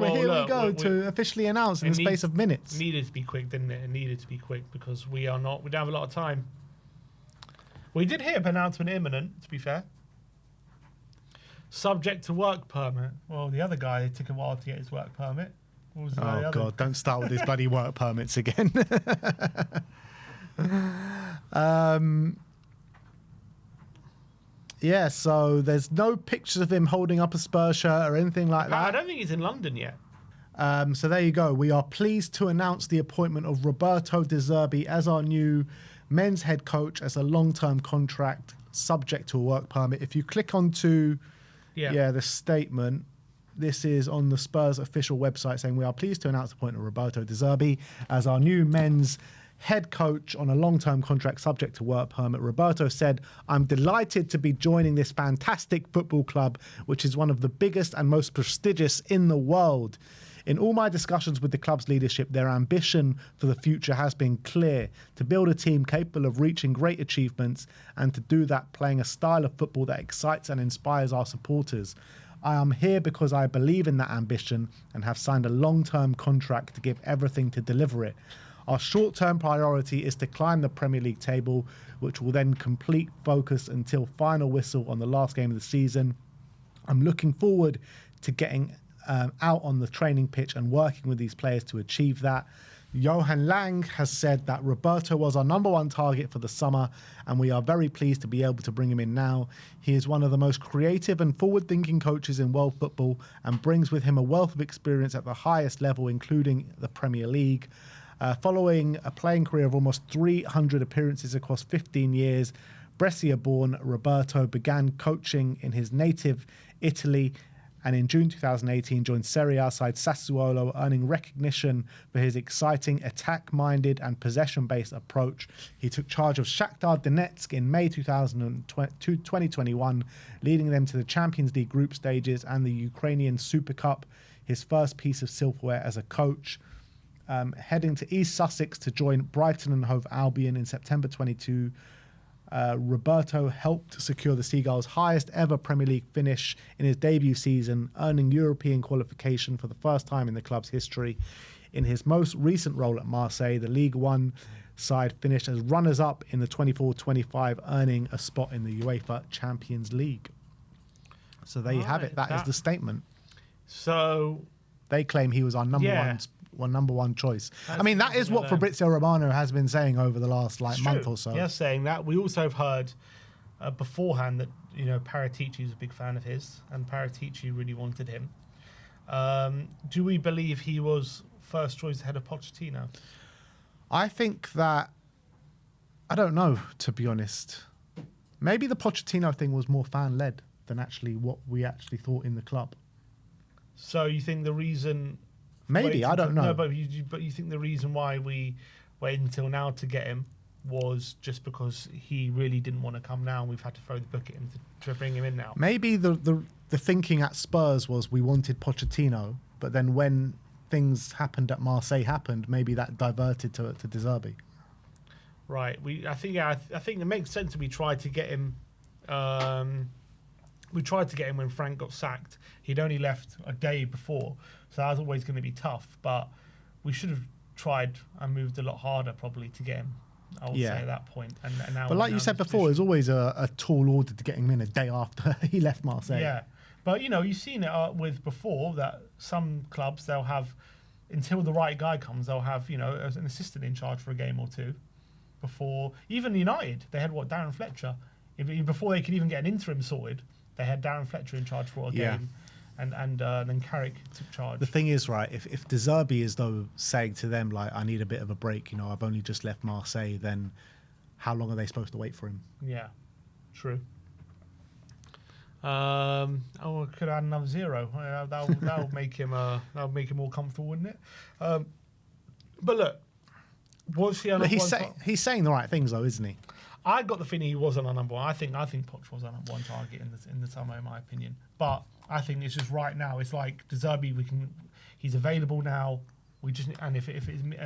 went from here we go to officially announced in the space of minutes. It needed to be quick, didn't it? It needed to be quick because we don't have a lot of time. We did hear an announcement imminent, to be fair. Subject to work permit. Well, the other guy, it took a while to get his work permit. What was oh, God, don't start with his bloody work permits again. Yeah, so there's no pictures of him holding up a Spurs shirt or anything like that. I don't think he's in London yet. So there you go. We are pleased to announce the appointment of Roberto De Zerbi as our new men's head coach as a long-term contract subject to a work permit. If you click onto the statement, this is on the Spurs official website saying we are pleased to announce the appointment of Roberto De Zerbi as our new men's head coach on a long-term contract subject to work permit. Roberto said, "I'm delighted to be joining this fantastic football club, which is one of the biggest and most prestigious in the world. In all my discussions with the club's leadership, their ambition for the future has been clear: to build a team capable of reaching great achievements and to do that playing a style of football that excites and inspires our supporters. I am here because I believe in that ambition and have signed a long-term contract to give everything to deliver it. Our short-term priority is to climb the Premier League table, which will then complete focus until final whistle on the last game of the season. I'm looking forward to getting out on the training pitch and working with these players to achieve that." Johan Lang has said that Roberto was our number one target for the summer, and we are very pleased to be able to bring him in now. He is one of the most creative and forward-thinking coaches in world football and brings with him a wealth of experience at the highest level, including the Premier League. Following a playing career of almost 300 appearances across 15 years, Brescia-born Roberto began coaching in his native Italy and in June 2018 joined Serie A side Sassuolo, earning recognition for his exciting, attack-minded and possession-based approach. He took charge of Shakhtar Donetsk in May 2021, leading them to the Champions League group stages and the Ukrainian Super Cup, his first piece of silverware as a coach. Heading to East Sussex to join Brighton and Hove Albion in September 22, Roberto helped secure the Seagulls' highest ever Premier League finish in his debut season, earning European qualification for the first time in the club's history. In his most recent role at Marseille, the League One side finished as runners-up in the 24-25, earning a spot in the UEFA Champions League. So there you have it. That is the statement. So they claim he was our number one choice. I mean, that is what Fabrizio Romano has been saying over the last month or so. Yeah, saying that. We also have heard beforehand that Paratici is a big fan of his, and Paratici really wanted him. Do we believe he was first choice ahead of Pochettino? I think that, I don't know, to be honest. Maybe the Pochettino thing was more fan-led than actually what we actually thought in the club. So you think the reason... Maybe, I don't know. No, but you think the reason why we waited until now to get him was just because he really didn't want to come now, and we've had to throw the book at him to bring him in now? Maybe the thinking at Spurs was we wanted Pochettino, but then when things happened at Marseille maybe that diverted to De Zerbi. Right. I think it makes sense that we tried to get him. We tried to get him when Frank got sacked. He'd only left a day before, so that was always going to be tough. But we should have tried and moved a lot harder probably to get him, I would say, at that point. And now, but like you said before, it was always a tall order to get him in a day after he left Marseille. Yeah, but you've seen it with before that some clubs, they'll have, until the right guy comes, they'll have an assistant in charge for a game or two. Before, even United, they had Darren Fletcher. Before they could even get an interim sorted, they had Darren Fletcher in charge for a game, and then Carrick took charge. The thing is, right, if De Zerbi is though saying to them like, I need a bit of a break, I've only just left Marseille, then how long are they supposed to wait for him? Yeah, true. I could add another 0. That'll make him more comfortable, wouldn't it? But look, was he? He's saying the right things though, isn't he? I got the feeling he wasn't our number one. I think Poch was our number one target in the summer, in my opinion. But I think it's just right now. It's like De Zerbi, he's available now.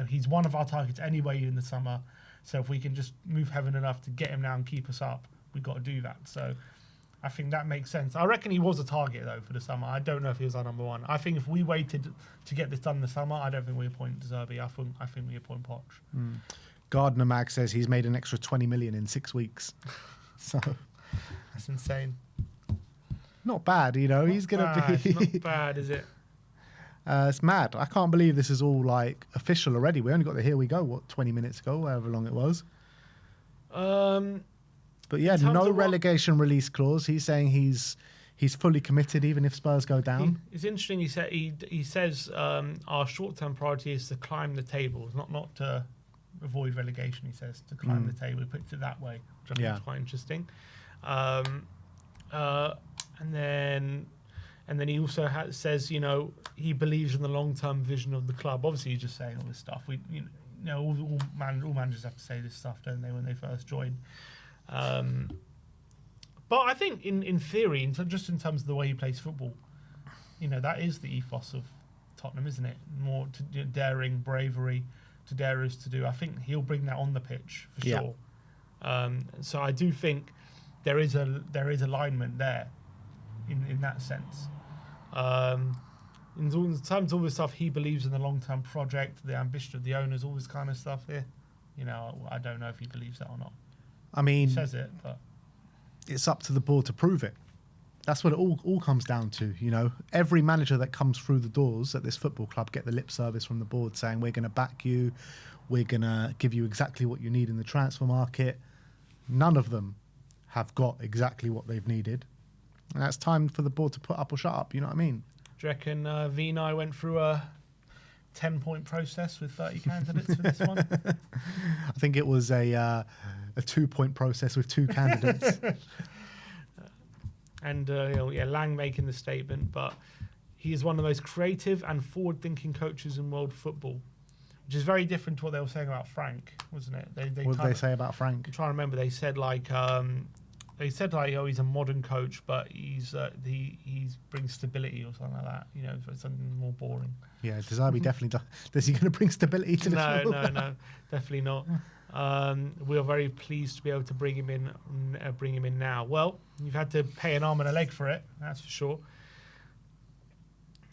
He's one of our targets anyway in the summer. So if we can just move heaven enough to get him now and keep us up, we've got to do that. So I think that makes sense. I reckon he was a target though for the summer. I don't know if he was our number one. I think if we waited to get this done in the summer, I don't think we appoint Zerbi. I think we appoint Poch. Gardner Mag says he's made an extra 20 million in 6 weeks. So That's insane. not bad, you know. He's going to be... Not bad, is it? It's mad. I can't believe this is all like official already. We only got the here we go, 20 minutes ago, however long it was. But yeah, no relegation release clause. He's saying he's fully committed even if Spurs go down. It's interesting. He says our short-term priority is to climb the table, not to avoid relegation. He says to climb the table. He puts it that way, which I think is quite interesting. And then he also says, you know, he believes in the long-term vision of the club. Obviously, he's just saying all this stuff. All managers have to say this stuff, don't they, when they first join? But I think in theory, just in terms of the way he plays football, you know, that is the ethos of Tottenham, isn't it? More to daring, bravery, to dare us to do. I think he'll bring that on the pitch for sure. So I do think there is alignment there in that sense. In terms of all this stuff, he believes in the long-term project, the ambition of the owners, all this kind of stuff here. You know, I don't know if he believes that or not. I mean, he says it, but it's up to the board to prove it. That's what it all comes down to, you know. Every manager that comes through the doors at this football club get the lip service from the board saying, we're going to back you, we're going to give you exactly what you need in the transfer market. None of them have got exactly what they've needed. And that's time for the board to put up or shut up, you know what I mean? Do you reckon Vinay went through a 10-point process with 30 candidates for this one? I think it was a 2-point process with 2 candidates. And Lang making the statement, but he is one of the most creative and forward-thinking coaches in world football, which is very different to what they were saying about Frank, wasn't it? What did they say about Frank? I'm trying to remember. They said oh, he's a modern coach, but he brings stability or something like that. You know, something more boring. Yeah, Zerbi definitely does. Is he going to bring stability to this? No, definitely not. We are very pleased to be able to bring him in now. Well, you've had to pay an arm and a leg for it, that's for sure.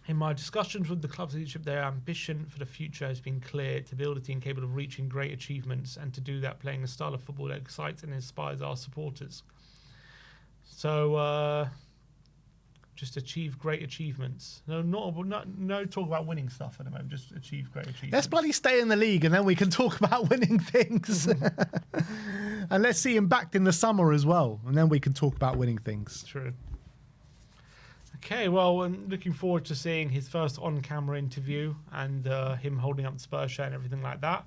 In my discussions with the club's leadership, their ambition for the future has been clear: to build a team capable of reaching great achievements, and to do that playing a style of football that excites and inspires our supporters. So, just achieve great achievements. No talk about winning stuff at the moment. Just achieve great achievements. Let's bloody stay in the league, and then we can talk about winning things. And let's see him backed in the summer as well, and then we can talk about winning things. True. Okay, well, I'm looking forward to seeing his first on-camera interview and him holding up the Spurs shirt and everything like that.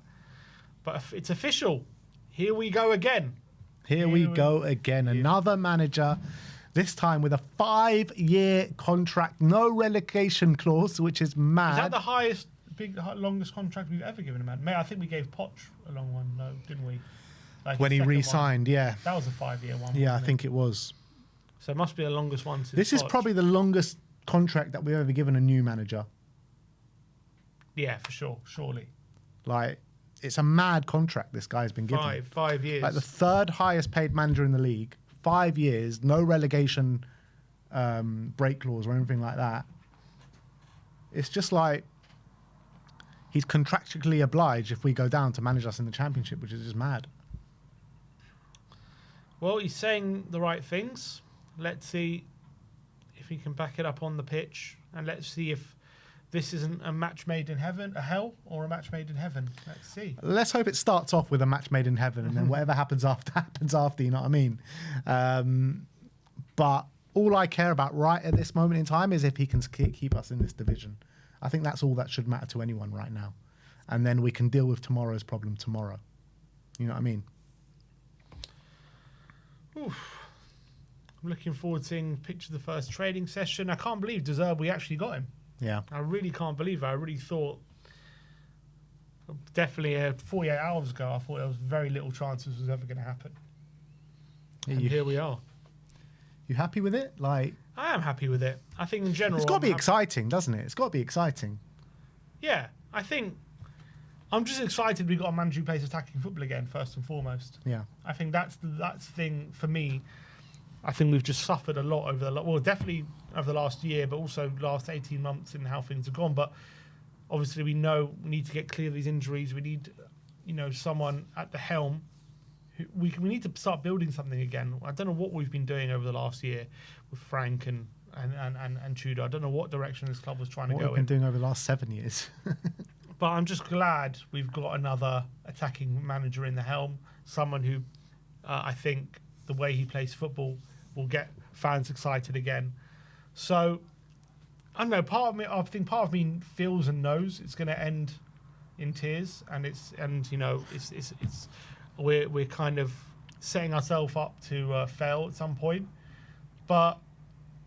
But it's official. Here we go again. Here we go again. Another manager, this time with a 5-year contract, no relegation clause, which is mad. Is that the longest contract we've ever given a man? I think we gave Poch a long one, no, didn't we? Like when he re-signed, yeah. That was a 5-year one. Yeah, I think it was. So it must be the longest one since This is probably the longest contract that we've ever given a new manager. Yeah, for sure, surely. Like, it's a mad contract this guy's been given. 5 years. Like the 3rd highest paid manager in the league. 5 years, no relegation break clause or anything like that. It's just like he's contractually obliged if we go down to manage us in the Championship, which is just mad. Well, he's saying the right things. Let's see if he can back it up on the pitch, and let's see if this isn't a match made in heaven, a hell, or a match made in heaven. Let's see. Let's hope it starts off with a match made in heaven, and then whatever happens after, you know what I mean? But all I care about right at this moment in time is if he can keep us in this division. I think that's all that should matter to anyone right now. And then we can deal with tomorrow's problem tomorrow. You know what I mean? Oof. I'm looking forward to seeing pictures of the first trading session. I can't believe we actually got him. Yeah. I really can't believe it. I really thought, definitely 48 hours ago, I thought there was very little chance this was ever going to happen. And here we are. You happy with it? Like, I am happy with it. I think in general... It's got to be exciting, doesn't it? It's got to be exciting. Yeah. I think... I'm just excited we got a manager who plays attacking football again, first and foremost. Yeah. I think that's the thing for me. I think we've just suffered a lot over definitely over the last year, but also last 18 months in how things have gone. But obviously, we know we need to get clear of these injuries. We need, someone at the helm. We need to start building something again. I don't know what we've been doing over the last year with Frank and Tudor. I don't know what direction this club was trying to go in. What we've been doing over the last 7 years. But I'm just glad we've got another attacking manager in the helm. Someone who I think the way he plays football will get fans excited again. So I don't know. I think part of me feels and knows it's going to end in tears, and we're kind of setting ourselves up to fail at some point. But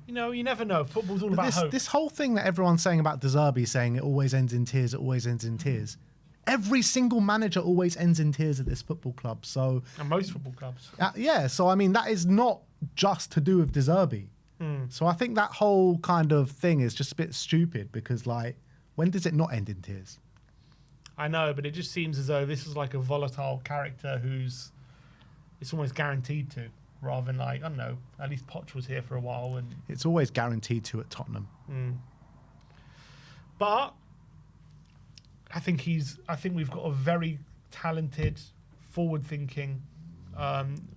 you never know. Football's all about hope. This whole thing that everyone's saying about Zerbi, saying it always ends in tears, it always ends in tears. Every single manager always ends in tears at this football club. So, and most football clubs. Yeah. So I mean, that is not just to do with Zerbi. So I think that whole kind of thing is just a bit stupid because, like, when does it not end in tears? I know, but it just seems as though this is like a volatile character it's almost guaranteed to, rather than like, I don't know, at least Poch was here for a while. And it's always guaranteed to at Tottenham. But I think we've got a very talented, forward-thinking,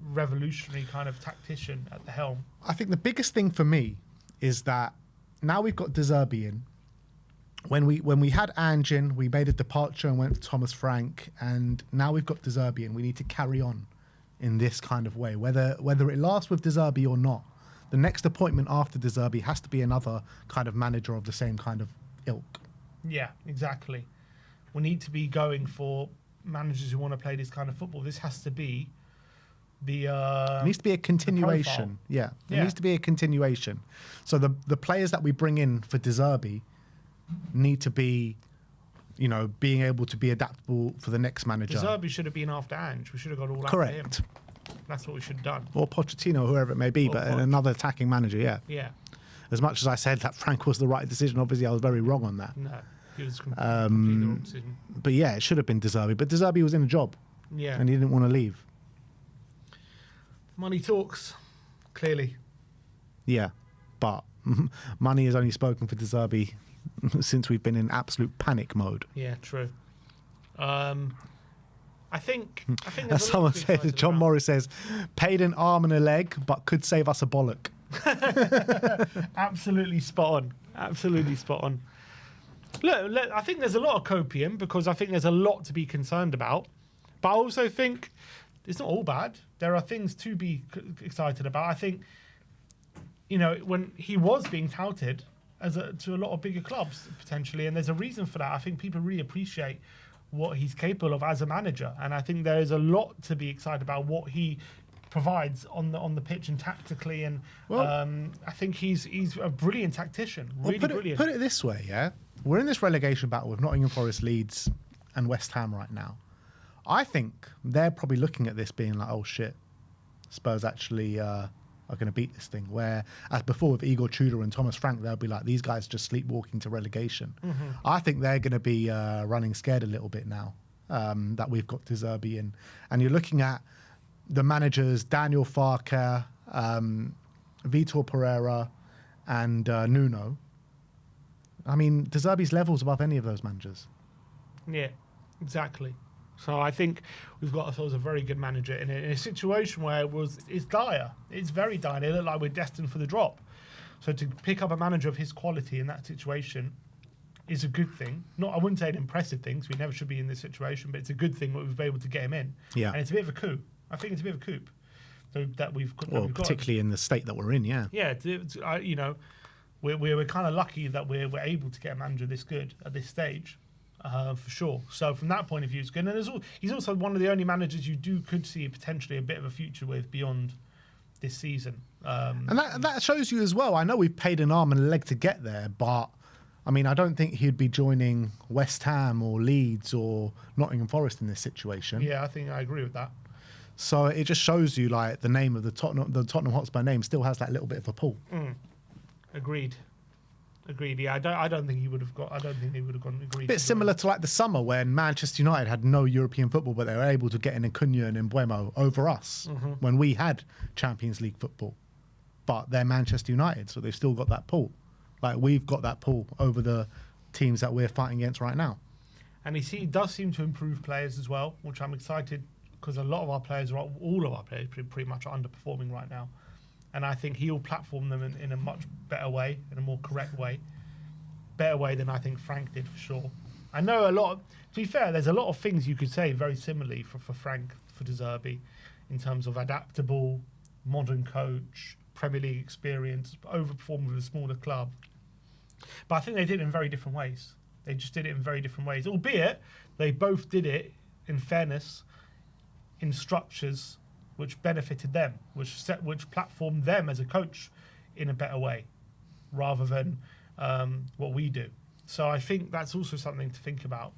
revolutionary kind of tactician at the helm. I think the biggest thing for me is that now we've got Zerbi in. When we had Ange in, we made a departure and went for Thomas Frank, and now we've got Zerbi in. We need to carry on in this kind of way, whether it lasts with Zerbi or not. The next appointment after Zerbi has to be another kind of manager of the same kind of ilk. Yeah, exactly. We need to be going for managers who want to play this kind of football. This has to be it needs to be a continuation. Yeah, it needs to be a continuation. So the players that we bring in for Zerbi need to be, being able to be adaptable for the next manager. Zerbi should have been after Ange. We should have got all Correct. after him. That's what we should have done. Or Pochettino, whoever it may be, but another attacking manager, yeah. Yeah. As much as I said that Frank was the right decision, obviously I was very wrong on that. No, he was completely the wrong decision. But yeah, it should have been Zerbi. But Zerbi was in a job. Yeah. And he didn't want to leave. Money talks, clearly. Yeah, but money has only spoken for Zerbi since we've been in absolute panic mode. Yeah, true. I think as someone says, John Morris says, paid an arm and a leg, but could save us a bollock. Absolutely spot on. Absolutely spot on. Look, I think there's a lot of copium because I think there's a lot to be concerned about. But I also think it's not all bad. There are things to be excited about. I think, when he was being touted to a lot of bigger clubs potentially, and there's a reason for that. I think people really appreciate what he's capable of as a manager, and I think there is a lot to be excited about what he provides on the pitch and tactically. And I think he's a brilliant tactician. Really brilliant. Put it this way, yeah, we're in this relegation battle with Nottingham Forest, Leeds, and West Ham right now. I think they're probably looking at this being like, oh shit, Spurs actually are going to beat this thing. Where, as before with Igor Tudor and Thomas Frank, they'll be like, these guys just sleepwalking to relegation. Mm-hmm. I think they're going to be running scared a little bit now that we've got Zerbi in. And you're looking at the managers, Daniel Farke, Vitor Pereira, and Nuno. I mean, Zerbi's levels above any of those managers. Yeah, exactly. So I think we've got ourselves a very good manager in a situation where it's dire. It's very dire. It looked like we're destined for the drop. So to pick up a manager of his quality in that situation is a good thing. I wouldn't say an impressive thing, because we never should be in this situation, but it's a good thing that we've been able to get him in. Yeah. And it's a bit of a coup. I think it's a bit of a coup. So that we've got particularly in the state that we're in, yeah. Yeah, we're kind of lucky that we're able to get a manager this good at this stage. For sure. So from that point of view, it's good. And he's also one of the only managers you could see potentially a bit of a future with beyond this season. And that shows you as well. I know we've paid an arm and a leg to get there, but I mean, I don't think he'd be joining West Ham or Leeds or Nottingham Forest in this situation. Yeah, I think I agree with that. So it just shows you, like, the name of the Tottenham Hotspur name still has that little bit of a pull. Agreed. Yeah, I don't think he would have got. I don't think they would have gone. Agreed. A bit similar to like the summer when Manchester United had no European football, but they were able to get in Acuna and Mbeumo over us when we had Champions League football. but they're Manchester United, so they've still got that pull. Like we've got that pull over the teams that we're fighting against right now. And he does seem to improve players as well, which I'm excited because a lot of our players, all of our players, pretty much are underperforming right now. And I think he'll platform them in a much better way, in a more correct way. Better way than I think Frank did, for sure. I know to be fair, there's a lot of things you could say very similarly for Frank, for De Zerbi, in terms of adaptable, modern coach, Premier League experience, overperformed with a smaller club. But I think they did it in very different ways. They just did it in very different ways, albeit they both did it, in fairness, in structures which benefited them, which platformed them as a coach in a better way, rather than what we do. So I think that's also something to think about.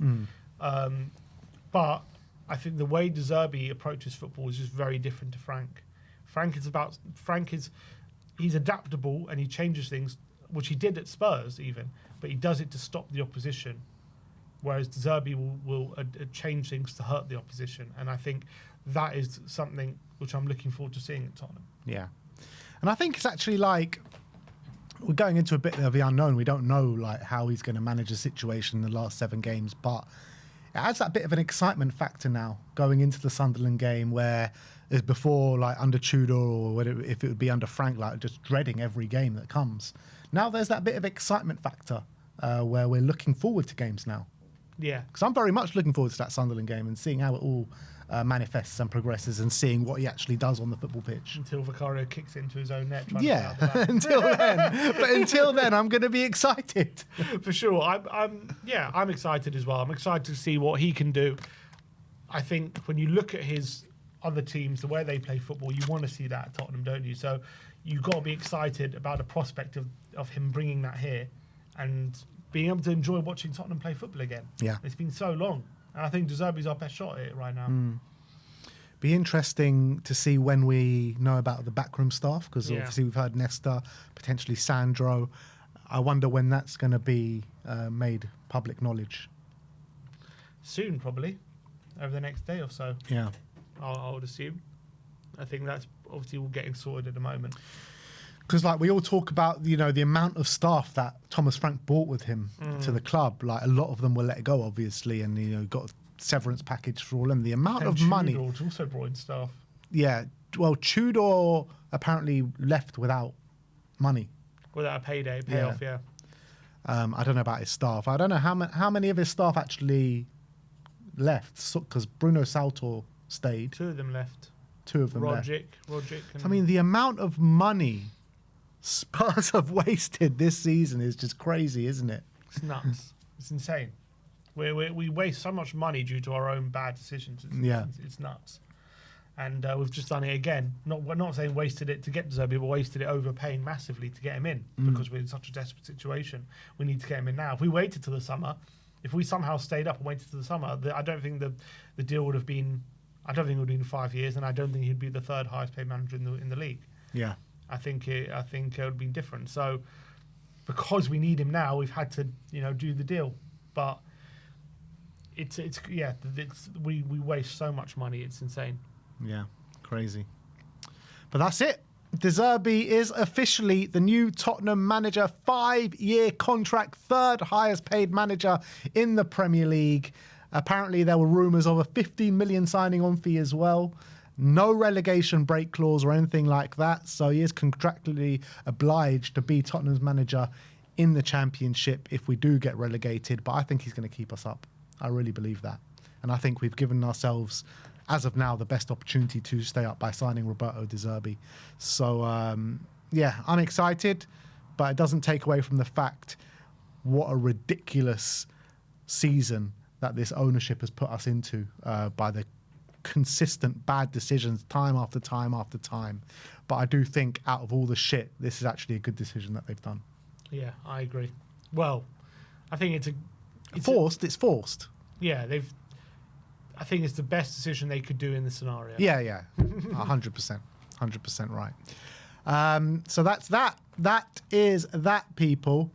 But I think the way De Zerbi approaches football is just very different to Frank. He's adaptable and he changes things, which he did at Spurs even, but he does it to stop the opposition. Whereas De Zerbi will change things to hurt the opposition. And I think that is something which I'm looking forward to seeing at Tottenham. Yeah. And I think it's actually like, we're going into a bit of the unknown. We don't know like how he's going to manage the situation in the last 7 games, but it adds that bit of an excitement factor now going into the Sunderland game, where as before, like under Tudor or if it would be under Frank, like just dreading every game that comes. Now there's that bit of excitement factor where we're looking forward to games now. Yeah. Because I'm very much looking forward to that Sunderland game and seeing how it all manifests and progresses and seeing what he actually does on the football pitch. Until Vicario kicks into his own net. Yeah, until then. But until then, I'm going to be excited. For sure. I'm excited as well. I'm excited to see what he can do. I think when you look at his other teams, the way they play football, you want to see that at Tottenham, don't you? So you've got to be excited about the prospect of him bringing that here and being able to enjoy watching Tottenham play football again. Yeah. It's been so long. And I think De Zerbi's our best shot at it right now. Be interesting to see when we know about the backroom staff, because obviously we've heard Nesta, potentially Sandro. I wonder when that's going to be made public knowledge. Soon, probably. Over the next day or so. Yeah. I would assume. I think that's obviously all getting sorted at the moment. Because like we all talk about, the amount of staff that Thomas Frank brought with him to the club. Like a lot of them were let go, obviously, and got a severance package for all of them. The amount of money. Tudor also brought in staff. Yeah, well, Tudor apparently left without money. Without a payoff. Yeah. I don't know about his staff. I don't know how many of his staff actually left, because Bruno Saltor stayed. 2 of them left. 2 of them Roderick. left. I mean, the amount of money Spurs have wasted this season is just crazy, isn't it? It's nuts. It's insane. We waste so much money due to our own bad decisions. It's nuts. And we've just done it again. We're not saying wasted it to get Zerbi, but wasted it overpaying massively to get him in because we're in such a desperate situation. We need to get him in now. If we waited till the summer, if we somehow stayed up and waited till the summer, I don't think the deal would have been. I don't think it would have been 5 years, and I don't think he'd be the 3rd highest paid manager in the league. Yeah. I think it would have been different. So because we need him now, we've had to do the deal. But we waste so much money. It's insane. Yeah, crazy. But that's it. De Zerbi is officially the new Tottenham manager. 5-year contract, 3rd highest paid manager in the Premier League. Apparently there were rumours of a 15 million signing on fee as well. No relegation break clause or anything like that. So he is contractually obliged to be Tottenham's manager in the Championship if we do get relegated. But I think he's going to keep us up. I really believe that. And I think we've given ourselves, as of now, the best opportunity to stay up by signing Roberto De Zerbi. So, I'm excited. But it doesn't take away from the fact what a ridiculous season that this ownership has put us into by the consistent bad decisions time after time after time. But I do think out of all the shit, this is actually a good decision that they've done. Yeah, I agree. Well, I think it's forced. Yeah, I think it's the best decision they could do in the scenario. Yeah. 100%. 100% right. So that's that. That is that, people.